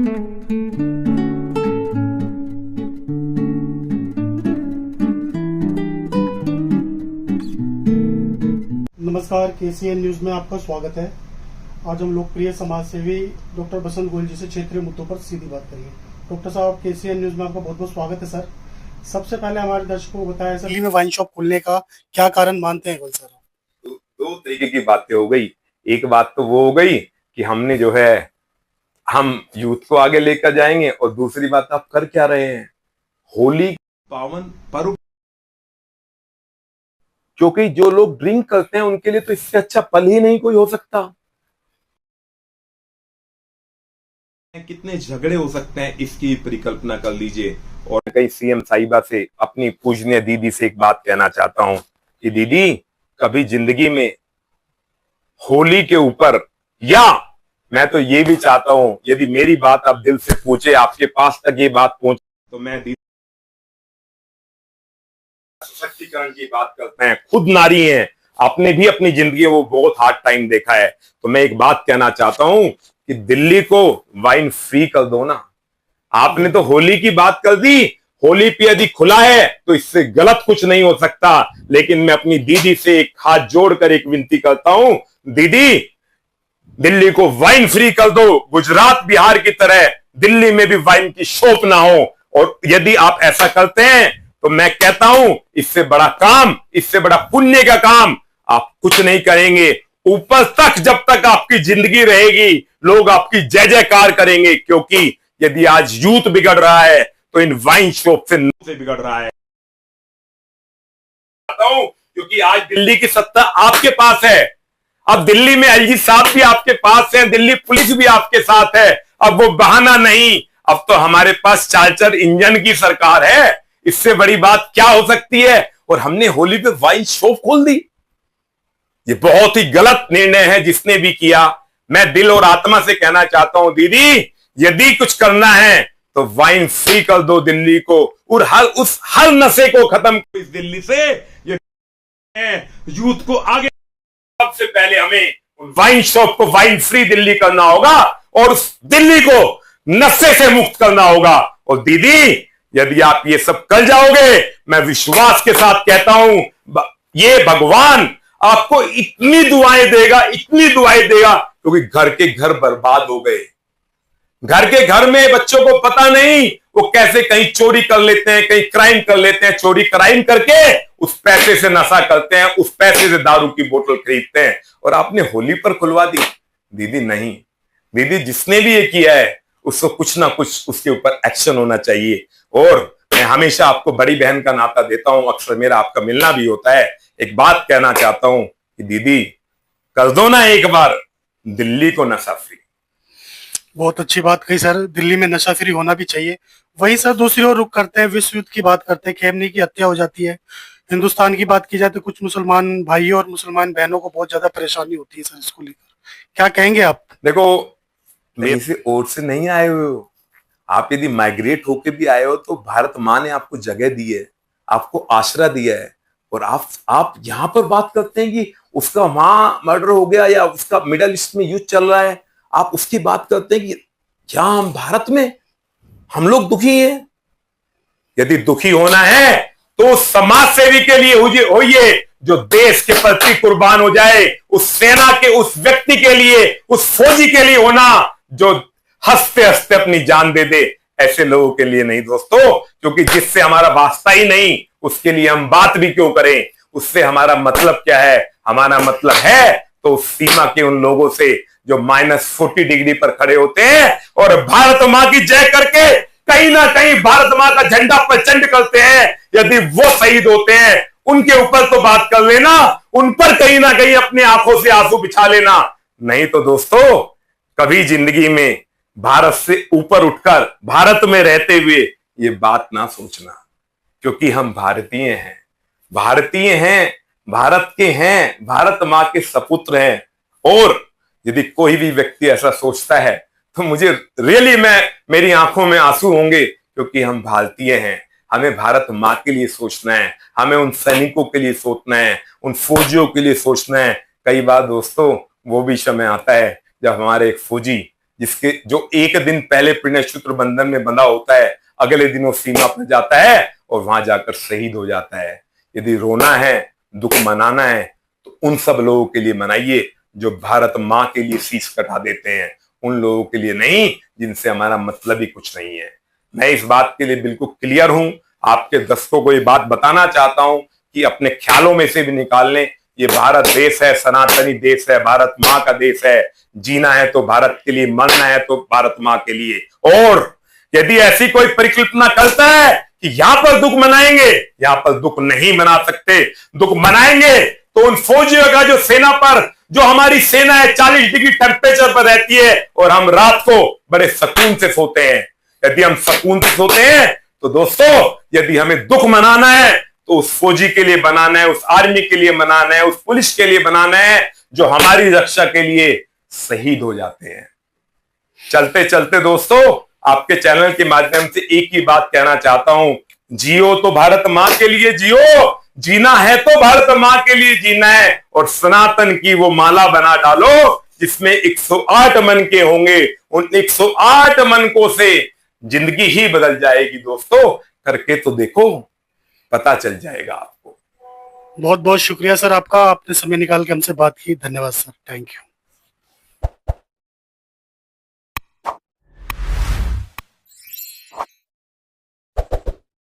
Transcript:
नमस्कार, KCN news में आपका स्वागत है। आज हम लोकप्रिय समाज सेवी डॉक्टर बसंत गोयल जी से क्षेत्रीय मुद्दों पर सीधी बात करेंगे। डॉक्टर साहब, केसीएन न्यूज में आपका बहुत बहुत स्वागत है सर। सबसे पहले हमारे दर्शकों को बताया, दिल्ली में वाइन शॉप खोलने का क्या कारण मानते हैं गोयल सर? दो तरीके की बातें हो गई। एक बात तो वो हो गई कि हमने जो है हम यूथ को आगे लेकर जाएंगे, और दूसरी बात आप कर क्या रहे हैं, होली पावन पर्व, क्योंकि जो लोग ड्रिंक करते हैं उनके लिए तो इससे अच्छा पल ही नहीं कोई हो सकता। कितने झगड़े हो सकते हैं इसकी परिकल्पना कर लीजिए। और कई सीएम साहिबा से, अपनी पूजनीय दीदी से एक बात कहना चाहता हूं कि दीदी, कभी जिंदगी में होली के ऊपर, या मैं तो ये भी चाहता हूं यदि मेरी बात आप दिल से पूछे, आपके पास तक ये बात पहुंचे, तो मैं दीदी सशक्तिकरण की बात करते हैं, खुद नारी हैं, आपने भी अपनी जिंदगी में वो बहुत हार्ड टाइम देखा है। तो मैं एक बात कहना चाहता हूं कि दिल्ली को वाइन फ्री कर दो ना। आपने तो होली की बात कर दी, होली पे यदि खुला है तो इससे गलत कुछ नहीं हो सकता। लेकिन मैं अपनी दीदी से एक हाथ जोड़कर एक विनती करता हूं, दीदी, दिल्ली को वाइन फ्री कर दो। गुजरात बिहार की तरह दिल्ली में भी वाइन की शॉप ना हो। और यदि आप ऐसा करते हैं तो मैं कहता हूं, इससे बड़ा काम, इससे बड़ा पुण्य का काम आप कुछ नहीं करेंगे। ऊपर तक जब तक आपकी जिंदगी रहेगी, लोग आपकी जय जयकार करेंगे, क्योंकि यदि आज यूथ बिगड़ रहा है तो इन वाइन शॉप से बिगड़ रहा है। क्योंकि आज दिल्ली की सत्ता आपके पास है। अब दिल्ली में एलजी साहब भी आपके पास है, दिल्ली पुलिस भी आपके साथ है। अब वो बहाना नहीं, अब तो हमारे पास चार्जर इंजन की सरकार है। इससे बड़ी बात क्या हो सकती है? और हमने होली पे वाइन शॉप खोल दी। ये बहुत ही गलत निर्णय है जिसने भी किया। मैं दिल और आत्मा से कहना चाहता हूं, दीदी, यदि कुछ करना है तो वाइन फ्री कर दो दिल्ली को, और हर नशे को खत्म करो इस दिल्ली से। ये यूथ को आगे, सबसे पहले हमें वाइन शॉप को वाइन फ्री दिल्ली करना होगा और उस दिल्ली को नशे से मुक्त करना होगा। और दीदी, यदि आप ये सब कर जाओगे, मैं विश्वास के साथ कहता हूं, ये भगवान आपको इतनी दुआएं देगा, इतनी दुआएं देगा, क्योंकि घर के घर बर्बाद हो गए। घर के घर में बच्चों को पता नहीं वो कैसे कहीं चोरी कर लेते हैं, कहीं क्राइम कर लेते हैं, चोरी क्राइम करके उस पैसे से नशा करते हैं, उस पैसे से दारू की बोतल खरीदते हैं। और आपने होली पर खुलवा दी। दीदी नहीं, दीदी, जिसने भी ये किया है उसको कुछ ना कुछ उसके ऊपर एक्शन होना चाहिए। और मैं हमेशा आपको बड़ी बहन का नाता देता हूं, अक्सर मेरा आपका मिलना भी होता है। एक बात कहना चाहता हूं कि दीदी, कर दो ना एक बार दिल्ली को नशा फ्री। बहुत अच्छी बात कही सर, दिल्ली में नशा फ्री होना भी चाहिए। वही सर, दूसरी ओर रुख करते हैं, विश्व युद्ध की बात करते हैं, खेमनी की हत्या हो जाती है। हिंदुस्तान की बात की जाए तो कुछ मुसलमान भाइयों और मुसलमान बहनों को बहुत ज्यादा परेशानी होती है सर इसको लेकर, क्या कहेंगे आप? देखो, मेरे से और से नहीं आए हुए हो आप। यदि माइग्रेट होके भी आए हो तो भारत माँ ने आपको जगह दी है, आपको आश्रय दिया है। और आप यहां पर बात करते हैं कि उसका वहां मर्डर हो गया या उसका मिडल ईस्ट में युद्ध चल रहा है, आप उसकी बात करते हैं कि क्या हम भारत में हम लोग दुखी हैं? यदि दुखी होना है तो समाज सेवी के लिए होइए, जो देश के प्रति कुर्बान हो जाए, उस सेना के उस व्यक्ति के लिए, उस फौजी के लिए होना जो हंसते हंसते अपनी जान दे दे। ऐसे लोगों के लिए नहीं दोस्तों, क्योंकि जिससे हमारा वास्ता ही नहीं, उसके लिए हम बात भी क्यों करें? उससे हमारा मतलब क्या है? हमारा मतलब है तो सीमा के उन लोगों से जो -40 डिग्री पर खड़े होते हैं और भारत मां की जय करके कहीं ना कहीं भारत मां का झंडा प्रचंड करते हैं। यदि वो शहीद होते हैं, उनके ऊपर तो बात कर लेना, उन पर कहीं ना कहीं अपनी आंखों से आंसू बिछा लेना। नहीं तो दोस्तों, कभी जिंदगी में भारत से ऊपर उठकर भारत में रहते हुए ये बात ना सोचना, क्योंकि हम भारतीय हैं, भारतीय हैं, भारत के हैं, भारत मां के सपुत्र हैं। और यदि कोई भी व्यक्ति ऐसा सोचता है तो मुझे रियली मेरी आंखों में आंसू होंगे, क्योंकि हम भारतीय हैं। हमें भारत मां के लिए सोचना है, हमें उन सैनिकों के लिए सोचना है, उन फौजियों के लिए सोचना है। कई बार दोस्तों वो भी समय आता है जब हमारे एक फौजी जिसके जो एक दिन पहले पुण्यसूत्र बंधन में बंधा होता है, अगले दिन वो सीमा पर जाता है और वहां जाकर शहीद हो जाता है। यदि रोना है, दुख मनाना है, तो उन सब लोगों के लिए मनाइए जो भारत माँ के लिए शीश कटा देते हैं, उन लोगों के लिए नहीं जिनसे हमारा मतलब ही कुछ नहीं है। मैं इस बात के लिए बिल्कुल क्लियर हूं, आपके दर्शकों को ये बात बताना चाहता हूं कि अपने ख्यालों में से भी निकाल लें, ये भारत देश है, सनातनी देश है, भारत माँ का देश है। जीना है तो भारत के लिए, मरना है तो भारत माँ के लिए। और यदि ऐसी कोई परिकल्पना करता है कि यहां पर दुख मनाएंगे, यहां पर दुख नहीं मना सकते। दुख मनाएंगे तो उन फौजियों का जो सेना पर, जो हमारी सेना है 40 डिग्री टेम्परेचर पर रहती है और हम रात को बड़े सुकून से सोते हैं। यदि हम सुकून से सोते हैं तो दोस्तों, यदि हमें दुख मनाना है तो उस फौजी के लिए बनाना है, उस आर्मी के लिए बनाना है, उस पुलिस के लिए बनाना है जो हमारी रक्षा के लिए शहीद हो जाते हैं। चलते चलते दोस्तों, आपके चैनल के माध्यम से एक ही बात कहना चाहता हूं, जियो तो भारत मां के लिए जियो, जीना है तो भारत मां के लिए जीना है, और सनातन की वो माला बना डालो जिसमें 108 मन के होंगे। उन 108 मनकों से जिंदगी ही बदल जाएगी दोस्तों। करके तो देखो, पता चल जाएगा आपको। बहुत बहुत शुक्रिया सर आपका, आपने समय निकाल के हमसे बात की। धन्यवाद सर, थैंक यू।